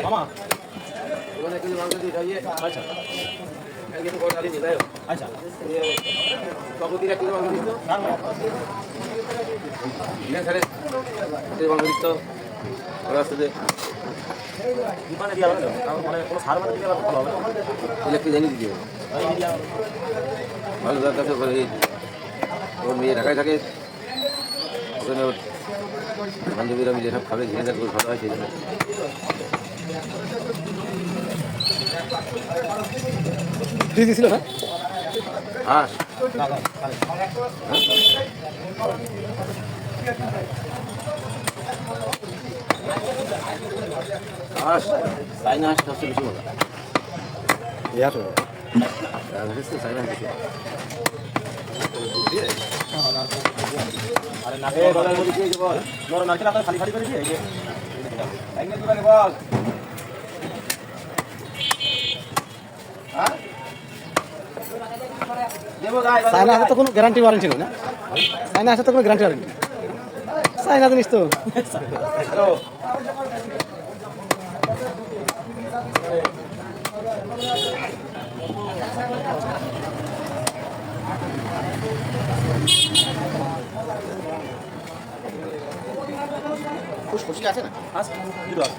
মামা ওখানে কিন্তু মাংস দিয়ে খাইয়ে আচ্ছা কিন্তু বড় গাড়ি নিয়ে যায় আচ্ছা কবুতিরা কিলো মাংস দিত স্যারে মাংস দিত রাস্তাতে দোকানে দিয়ে হবে মানে কোনো সার মানে দিলে ভালো হবে ইলেকট্রিক জানি দিতে ভালো দরকার তো করে ওর মেয়ে ঢাকায় থাকে ওখানে ওর বান্ধবীরা মিলে সব খাবে ঘিরে থাকবে ভালো হয় সেই জন্য ফ্রি দিয়েছিল না হাঁস হাঁস চাইনা হাঁস সবচেয়ে বেশি মজা ইয়ার রাজহাঁস তো চাইনা হাঁস বেশি আরে নারকেল মধ্যে দিয়ে দেবো নরম নারকেল আপনার খালি খালি করে দিয়ে এই যে একদিন দোকানে বস দেবো গাই চায়না হাতে তো কোনো গ্যারান্টি ওয়ারেন্টি নেই না চায়না হাতে তো কোনো গ্যারান্টি ওয়ারেন্টি চায়না জিনিস তো হ্যালো খুশি আছে না আচ্ছা দুটো আছে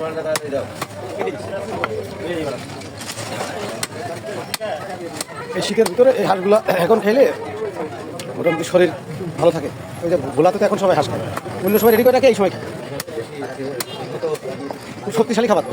মালটা তাড়াতাড়ি দাও এই শীতের ভিতরে এই হাঁসগুলো এখন খেলে মোটামুটি শরীর ভালো থাকে ওই যে ভোলাতে তো এখন সবাই হাঁস খায় অন্য সময় রেডি করে রাখে এই সময় খায় খুব শক্তিশালী খাবার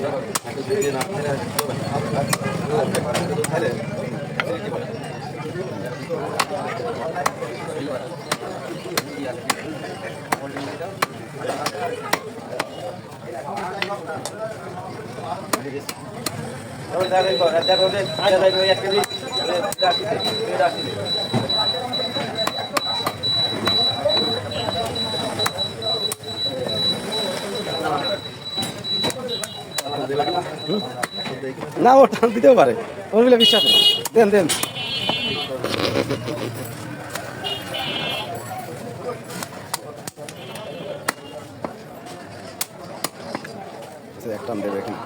না ও টান দিতেও পারে ওর বলে বিশ্বাস নেই দেন দেন এক টান দেবে এখানে